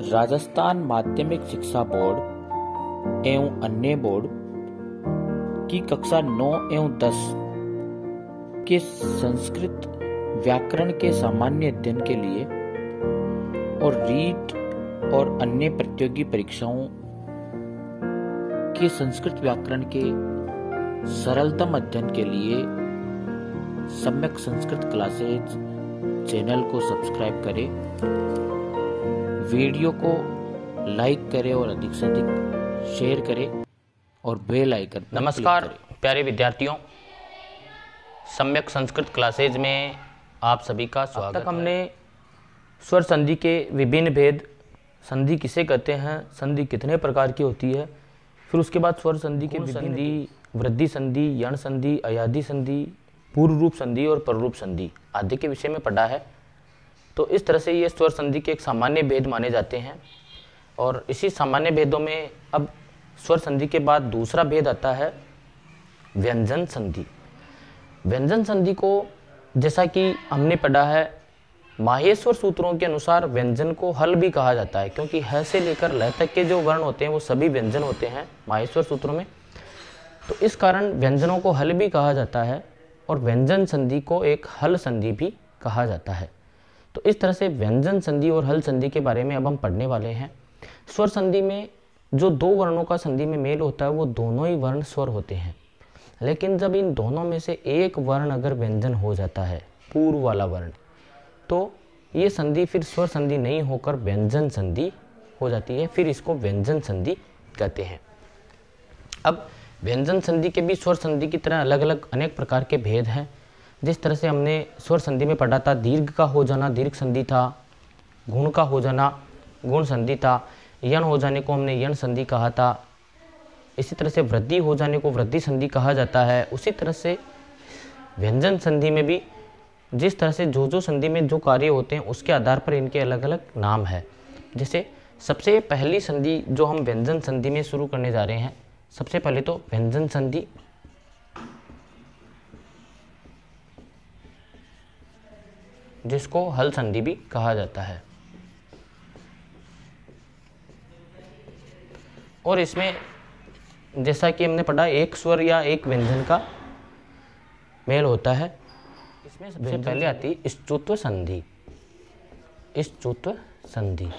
राजस्थान माध्यमिक शिक्षा बोर्ड एवं अन्य बोर्ड की कक्षा 9 एवं 10 के संस्कृत व्याकरण के सामान्य अध्ययन के लिए और रीट और अन्य प्रतियोगी परीक्षाओं के संस्कृत व्याकरण के सरलतम अध्ययन के लिए सम्यक संस्कृत क्लासेज चैनल को सब्सक्राइब करें, वीडियो को लाइक करें और अधिक से अधिक शेयर करें और बेल आइकन पर नमस्कार प्यारे विद्यार्थियों, सम्यक संस्कृत क्लासेज में आप सभी का स्वागत है। अब तक हमने स्वर संधि के विभिन्न भेद, संधि किसे कहते हैं, संधि कितने प्रकार की होती है, फिर उसके बाद स्वर संधि के संधि, वृद्धि संधि, यण संधि, अयादि संधि, पूर्व रूप संधि और पररूप संधि आदि के विषय में पढ़ा है। तो इस तरह से ये स्वर संधि के एक सामान्य भेद माने जाते हैं और इसी सामान्य भेदों में अब स्वर संधि के बाद दूसरा भेद आता है व्यंजन संधि। व्यंजन संधि को जैसा कि हमने पढ़ा है, माहेश्वर सूत्रों के अनुसार व्यंजन को हल भी कहा जाता है, क्योंकि ह से लेकर ल तक के जो वर्ण होते हैं वो सभी व्यंजन होते हैं माहेश्वर सूत्रों में। तो इस कारण व्यंजनों को हल भी कहा जाता है और व्यंजन संधि को एक हल संधि भी कहा जाता है। तो इस तरह से व्यंजन संधि और हल संधि के बारे में अब हम पढ़ने वाले हैं। स्वर संधि में जो दो वर्णों का संधि में मेल होता है वो दोनों ही वर्ण स्वर होते हैं, लेकिन जब इन दोनों में से एक वर्ण अगर व्यंजन हो जाता है, पूर्व वाला वर्ण, तो ये संधि फिर स्वर संधि नहीं होकर व्यंजन संधि हो जाती है, फिर इसको व्यंजन संधि कहते हैं। अब व्यंजन संधि के भी स्वर संधि की तरह अलग अलग अनेक प्रकार के भेद हैं। जिस तरह से हमने स्वर संधि में पढ़ा था, दीर्घ का हो जाना दीर्घ संधि था, गुण का हो जाना गुण संधि था, यण हो जाने को हमने यण संधि कहा था, इसी तरह से वृद्धि हो जाने को वृद्धि संधि कहा जाता है। उसी तरह से व्यंजन संधि में भी जिस तरह से जो संधि में जो कार्य होते हैं उसके आधार पर इनके अलग अलग नाम है। जैसे सबसे पहली संधि जो हम व्यंजन संधि में शुरू करने जा रहे हैं, सबसे पहले तो व्यंजन संधि, जिसको हल संधि भी कहा जाता है। और इसमें जैसा कि हमने पढ़ा, एक स्वर या एक व्यंजन का मेल होता है। इसमें सबसे पहले आती है स्तुत्व संधि। स्तुत्व संधि,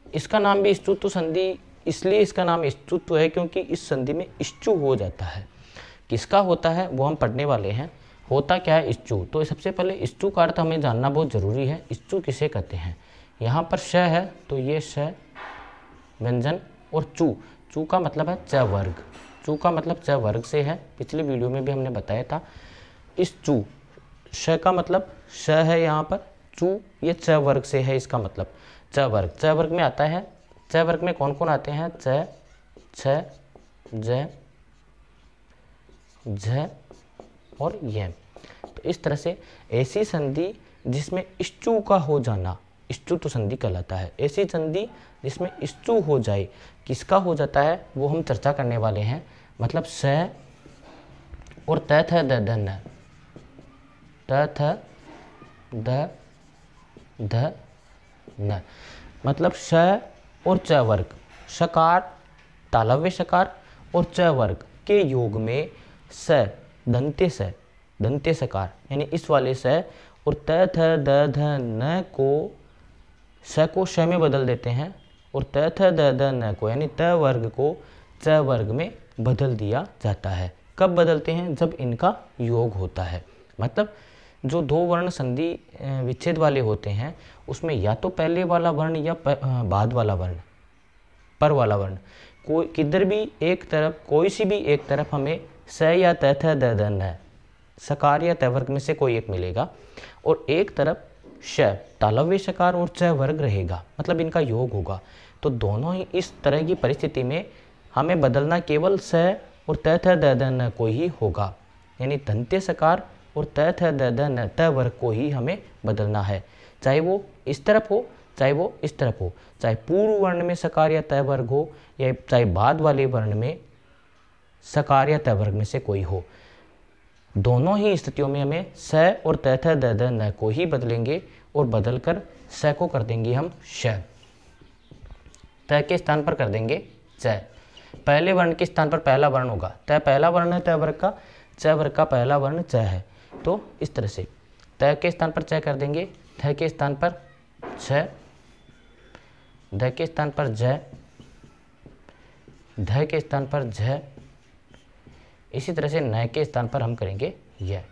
इसका नाम भी स्तुत्व संधि इसलिए इसका नाम स्तुत्व है क्योंकि इस संधि में ष्चु हो जाता है। किसका होता है वो हम पढ़ने वाले हैं। होता क्या है ष्चु, तो सबसे पहले ष्चु का अर्थ हमें जानना बहुत जरूरी है। ष्चु किसे कहते हैं? यहाँ पर श है तो ये श व्यंजन, और चू, चू का मतलब है च वर्ग। चू का मतलब च वर्ग से है, पिछले वीडियो में भी हमने बताया था। इस चू, श का मतलब श है यहाँ पर, चू ये च वर्ग से है, इसका मतलब च वर्ग। च वर्ग में आता है, च वर्ग में कौन कौन आते हैं? च, छ, ज, झ और य। तो इस तरह से ऐसी संधि जिसमें ष्चु का हो जाना ष्चुत्व संधि कहलाता है। ऐसी संधि जिसमें ष्चु हो जाए, किसका हो जाता है वो हम चर्चा करने वाले हैं। मतलब स और त थ द ध न, त थ द ध न, मतलब श और च वर्ग, शकार, तालव्य शकार और च वर्ग के योग में स, दंते सकार यानी इस वाले स और त थ द ध न को, स को श में बदल देते हैं और त थ द ध न को यानी त वर्ग को च वर्ग में बदल दिया जाता है। कब बदलते हैं? जब इनका योग होता है। मतलब जो दो वर्ण संधि विच्छेद वाले होते हैं उसमें या तो पहले वाला वर्ण या बाद वाला वर्ण, पर वाला वर्ण, कोई किधर भी एक तरफ, कोई सी भी एक तरफ हमें स या त थ द ध न, सकार या त वर्ग में से कोई एक मिलेगा, और एक तरफ श, तालव्य शकार और च वर्ग रहेगा, मतलब इनका योग होगा। तो दोनों ही इस तरह की परिस्थिति में हमें बदलना केवल स और त थ द ध न को ही होगा, यानी दंत्य सकार और त थ द ध न त वर्ग को ही हमें बदलना है। चाहे वो इस तरफ हो चाहे वो इस तरफ हो, चाहे पूर्व वर्ण में सकार या त वर्ग हो या चाहे बाद वाले वर्ण में सकार या त वर्ग में से कोई हो, दोनों ही स्थितियों में हमें स और त थ द ध न को ही बदलेंगे और बदलकर स को कर देंगे हम श, त के स्थान पर कर देंगे च। पहले वर्ण के स्थान पर पहला वर्ण होगा, त पहला वर्ण है त वर्ग का, च वर्ग का पहला वर्ण च है। तो इस तरह से त के स्थान पर च कर देंगे, थ के स्थान पर छ, ध के स्थान पर ज, ध के स्थान पर झ, इसी तरह से न के स्थान पर हम करेंगे य।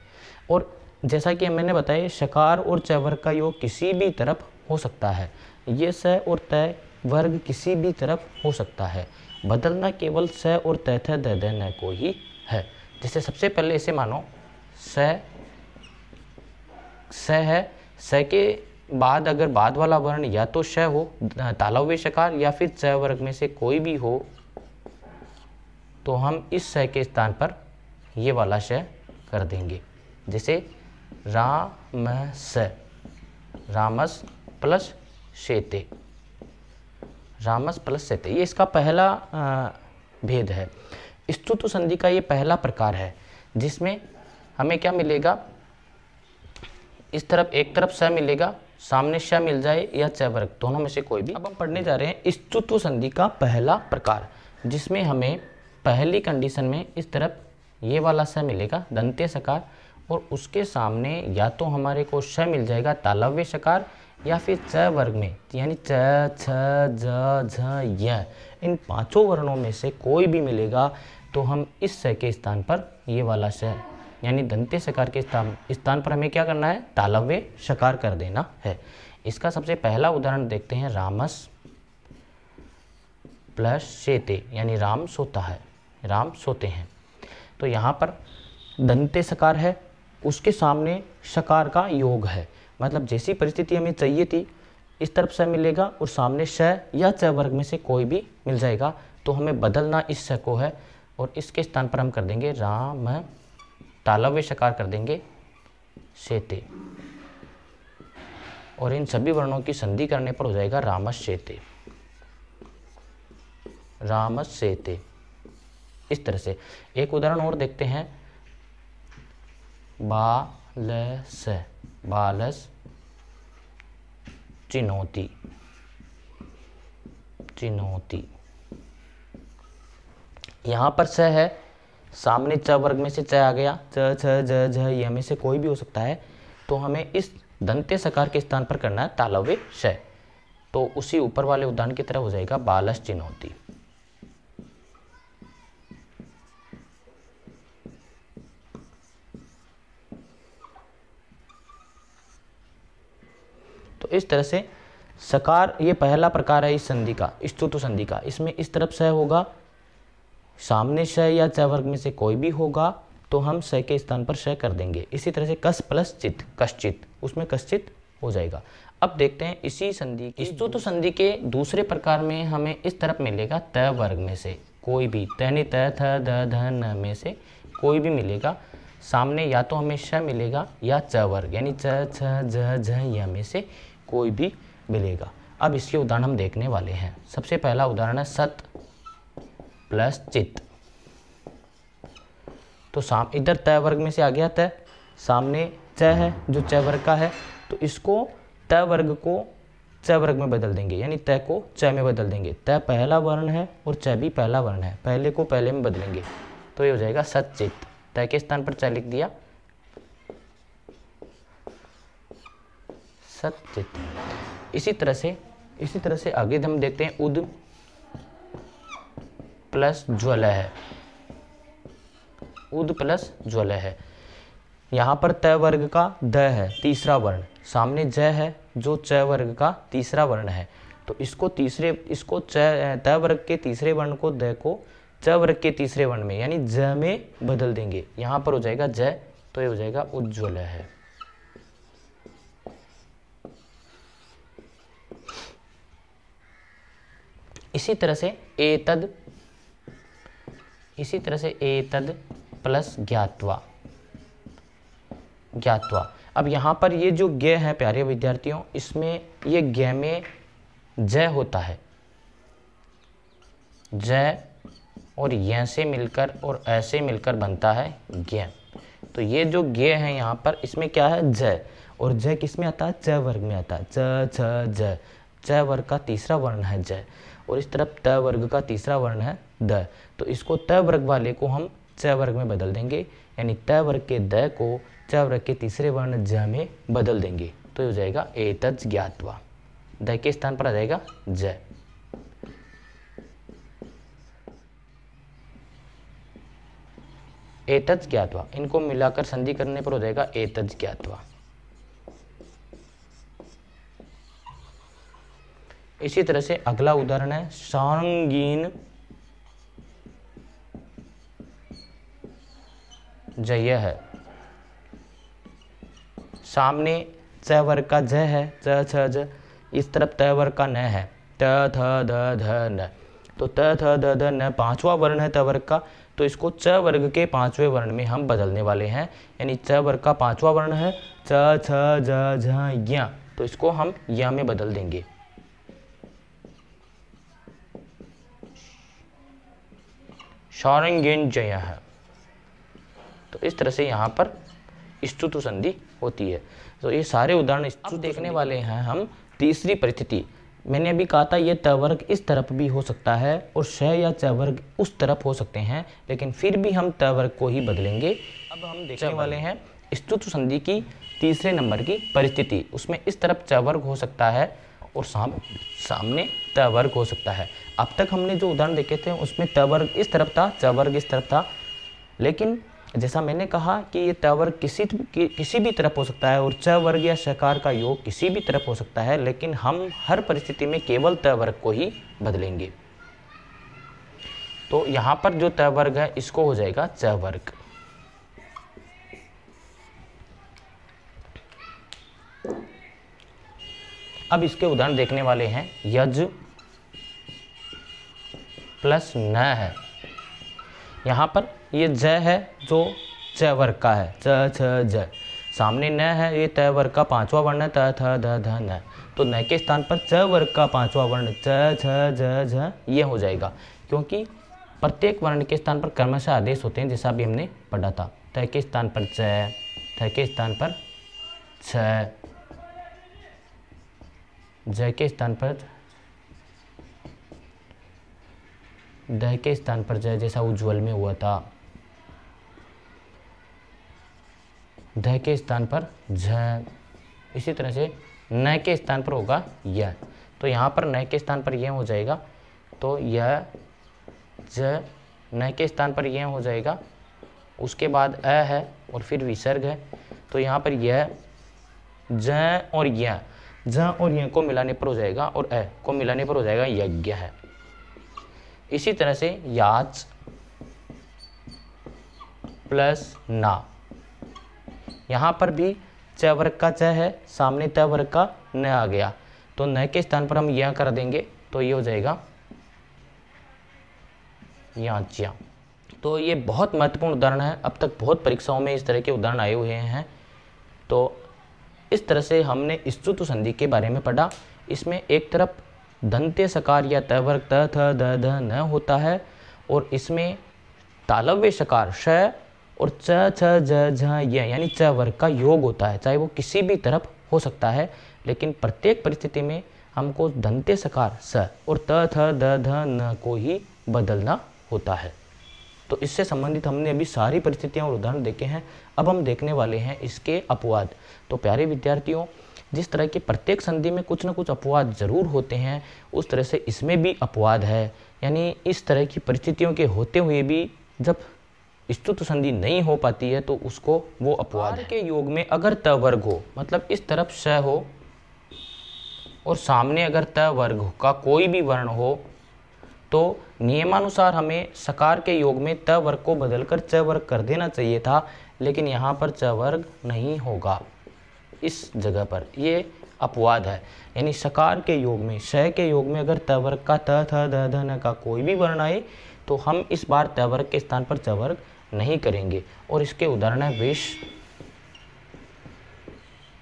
और जैसा कि मैंने बताया शकार और च वर्ग का योग किसी भी तरफ हो सकता है, ये स और त वर्ग किसी भी तरफ हो सकता है, बदलना केवल स और त थ द द न को ही है। जैसे सबसे पहले इसे मानो स है, स के बाद अगर बाद वाला वर्ण या तो श हो तालव्य शकार या फिर च वर्ग में से कोई भी हो, तो हम इस स के स्थान पर ये वाला श कर देंगे। जैसे रामस, रामस प्लस शेते, रामस प्लस शेते, ये इसका पहला भेद है। स्तुत संधि का ये पहला प्रकार है जिसमें हमें क्या मिलेगा, इस तरफ एक तरफ स मिलेगा, सामने श मिल जाए या च वर्ग, दोनों में से कोई भी। अब हम पढ़ने जा रहे हैं स्तुत्व संधि का पहला प्रकार, जिसमें हमें पहली कंडीशन में इस तरफ ये वाला स मिलेगा दंत्य सकार, और उसके सामने या तो हमारे को श मिल जाएगा तालव्य शकार या फिर च वर्ग में, यानी च छ ज झ य, इन पांचों वर्णों में से कोई भी मिलेगा तो हम इस स के स्थान पर ये वाला श यानी दंत्य सकार के स्थान पर हमें क्या करना है, तालव्य शकार कर देना है। इसका सबसे पहला उदाहरण देखते हैं, रामस प्लस शेते, यानी राम सोता है, राम सोते हैं। तो यहाँ पर दंत्य सकार है, उसके सामने शकार का योग है, मतलब जैसी परिस्थिति हमें चाहिए थी, इस तरफ स मिलेगा और सामने श या च वर्ग में से कोई भी मिल जाएगा, तो हमें बदलना इस स को है और इसके स्थान पर हम कर देंगे राम, तालव्य शकार कर देंगे शेते, और इन सभी वर्णों की संधि करने पर हो जाएगा रामस शेते, रामस शेते। इस तरह से एक उदाहरण और देखते हैं, बालस, बालस चिनोती, चिनोती। यहाँ पर स है, सामने च वर्ग में से च आ गया, च छ ज झ य में से कोई भी हो सकता है, तो हमें इस दंत्य सकार के स्थान पर करना है तालव्य श, तो उसी ऊपर वाले उदाहरण की तरह हो जाएगा बालस चिनोती। तो इस तरह से सकार ये पहला प्रकार है इस संधि का, स्तुत संधि का। इसमें इस तरफ स होगा, सामने श या च वर्ग में से कोई भी होगा तो हम स के स्थान पर श कर देंगे। इसी तरह से कस प्लस चित, कश्चित, उसमें कश्चित हो जाएगा। अब देखते हैं इसी संधि की स्तुत संधि के दूसरे प्रकार में हमें इस तरफ मिलेगा त वर्ग में से कोई भी, तनि त थ द ध न में से कोई भी मिलेगा, सामने या तो हमें श मिलेगा या च वर्ग यानी च छ ज झ य में से कोई भी मिलेगा। अब इसके उदाहरण हम देखने वाले हैं। सबसे पहला उदाहरण है सत प्लस चित। तो इधर त वर्ग में से आ गया त, सामने च है जो च वर्ग का है, तो इसको त वर्ग को च वर्ग में बदल देंगे, यानी त को च में बदल देंगे। त पहला वर्ण है और च भी पहला वर्ण है, पहले को पहले में बदलेंगे, तो ये हो जाएगा सचित। त के स्थान पर च लिख दिया, सचित। इसी तरह से आगे हम देखते हैं उद प्लस ज्वल है, उद प्लस ज्वल है। यहाँ पर त वर्ग का द है तीसरा वर्ण, सामने ज है जो च वर्ग का तीसरा वर्ण है, तो इसको त वर्ग के तीसरे वर्ण को द को च वर्ग के तीसरे वर्ण में यानी ज में बदल देंगे। यहाँ पर हो जाएगा ज, तो ये हो जाएगा उज्ज्वल है। इसी तरह से एतद प्लस ज्ञात्वा, ज्ञात्वा। अब यहाँ पर ये जो ज्ञ है प्यारे विद्यार्थियों, इसमें ये ज्ञ में ज होता है, ज और य से मिलकर और ऐसे मिलकर बनता है ज्ञ। तो ये जो ज्ञ है यहाँ पर, इसमें क्या है ज, और ज किस में आता है, च वर्ग में आता है, च छ ज, च वर्ग का तीसरा वर्ण है ज, और इस तरफ त वर्ग का तीसरा वर्ण है द। तो इसको त वर्ग वाले को हम च वर्ग में बदल देंगे, यानी त वर्ग के द को च वर्ग के तीसरे वर्ण ज में बदल देंगे, तो हो जाएगा एतत् ज्ञात्वा। द के स्थान पर आ जाएगा ज। एतत् ज्ञात्वा, इनको मिलाकर संधि करने पर हो जाएगा एतत् ज्ञात्वा। इसी तरह से अगला उदाहरण है सारंगीन जय है। सामने च वर्ग का ज है, च छ ज, इस तरफ त वर्ग का न है, त थ द ध न। तो त थ द ध न पांचवा वर्ण है त वर्ग का, तो इसको च वर्ग के पांचवें वर्ण में हम बदलने वाले हैं, यानी च वर्ग का पांचवा वर्ण है च छ ज झ य, तो इसको हम य में बदल देंगे। सारंगीन जय है। तो इस तरह से यहाँ पर स्तुतु संधि होती है। तो ये सारे उदाहरण अब देखने वाले हैं हम तीसरी परिस्थिति। मैंने अभी कहा था ये त वर्ग इस तरफ भी हो सकता है और श या च वर्ग उस तरफ हो सकते हैं, लेकिन फिर भी हम त वर्ग को ही बदलेंगे। अब हम देखने वाले हैं स्तुतु संधि की तीसरे नंबर की परिस्थिति। उसमें इस तरफ च वर्ग हो सकता है और सामने त वर्ग हो सकता है। अब तक हमने जो उदाहरण देखे थे उसमें त वर्ग इस तरफ था, च वर्ग इस तरफ था, लेकिन जैसा मैंने कहा कि ये त वर्ग किसी भी तरफ हो सकता है और च वर्ग या शकार का योग किसी भी तरफ हो सकता है, लेकिन हम हर परिस्थिति में केवल त वर्ग को ही बदलेंगे। तो यहाँ पर जो त वर्ग है इसको हो जाएगा च वर्ग। अब इसके उदाहरण देखने वाले हैं। यज प्लस न है। यहाँ पर ये ज है जो च वर्ग का है, च छ ज। सामने न है, ये त वर्ग का पांचवा वर्ण है, त थ द ध न। तो न के स्थान पर च वर्ग का पांचवा वर्ण च छ ज झ ये हो जाएगा, क्योंकि प्रत्येक वर्ण के स्थान पर क्रमशः आदेश होते हैं, जैसा भी हमने पढ़ा था। त के स्थान पर च, थ के स्थान पर छ, ज के स्थान पर द के स्थान पर ज, जैसा उज्ज्वल में हुआ था। ध के स्थान पर झ, इसी तरह से न के स्थान पर होगा य। तो यहाँ पर न के स्थान पर यह हो जाएगा, तो यह ज, न के स्थान पर यह हो जाएगा। उसके बाद अ है और फिर विसर्ग है, तो यहाँ पर यह ज और य, ज और य को मिलाने पर हो जाएगा और अ को मिलाने पर हो जाएगा यज्ञ है। इसी तरह से याच प्लस ना, यहाँ पर भी च वर्ग का च है, सामने त वर्ग का न आ गया, तो न के स्थान पर हम यह कर देंगे, तो ये हो जाएगा याच्या। तो ये बहुत महत्वपूर्ण उदाहरण है। अब तक बहुत परीक्षाओं में इस तरह के उदाहरण आए हुए हैं। तो इस तरह से हमने स्तुतु संधि के बारे में पढ़ा। इसमें एक तरफ दंत्य सकार या त वर्ग त थ द ध न होता है, और इसमें तालव्य सकार श और च छ ज झ य यानी च वर्ग का योग होता है, चाहे वो किसी भी तरफ हो सकता है, लेकिन प्रत्येक परिस्थिति में हमको दंत्य सकार स और त थ द ध न को ही बदलना होता है। तो इससे संबंधित हमने अभी सारी परिस्थितियां और उदाहरण देखे हैं। अब हम देखने वाले हैं इसके अपवाद। तो प्यारे विद्यार्थियों, जिस तरह की प्रत्येक संधि में कुछ न कुछ अपवाद जरूर होते हैं, उस तरह से इसमें भी अपवाद है। यानी इस तरह की परिस्थितियों के होते हुए भी जब स्तुतु संधि नहीं हो पाती है तो उसको वो अपवाद के योग में अगर त वर्ग हो, मतलब इस तरफ श हो और सामने अगर त वर्ग का कोई भी वर्ण हो, तो नियमानुसार हमें सकार के योग में त वर्ग को बदलकर च वर्ग कर देना चाहिए था, लेकिन यहाँ पर च वर्ग नहीं होगा। इस जगह पर ये अपवाद है, यानी सकार के योग में, श के योग में अगर त वर्ग का त थ द ध न का कोई भी वर्ण आए तो हम इस बार त वर्ग के स्थान पर च वर्ग नहीं करेंगे। और इसके उदाहरण है विष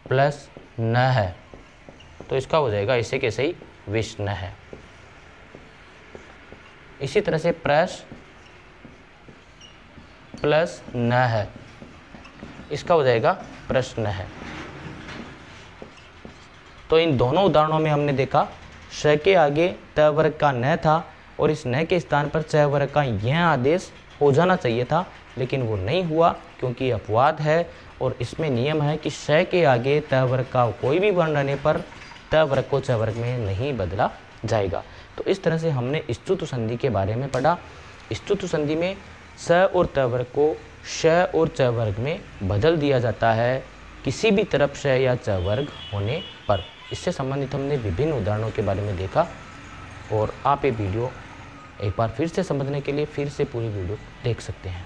प्लस न है, तो इसका हो जाएगा ऐसे कैसे ही विष्ण है। इसी तरह से प्रश प्लस न है, इसका हो जाएगा प्रश्न है। तो इन दोनों उदाहरणों में हमने देखा श के आगे त वर्ग का न था और इस न के स्थान पर च वर्ग का यह आदेश हो जाना चाहिए था, लेकिन वो नहीं हुआ क्योंकि अपवाद है और इसमें नियम है कि श के आगे त वर्ग का कोई भी वर्ण रहने पर त वर्ग को च वर्ग में नहीं बदला जाएगा। तो इस तरह से हमने स्तुत संधि के बारे में पढ़ा। स्तुत संधि में स और त वर्ग को श और च वर्ग में बदल दिया जाता है किसी भी तरफ श या च वर्ग होने पर। इससे संबंधित हमने विभिन्न उदाहरणों के बारे में देखा और आप ये वीडियो एक बार फिर से समझने के लिए फिर से पूरी वीडियो देख सकते हैं।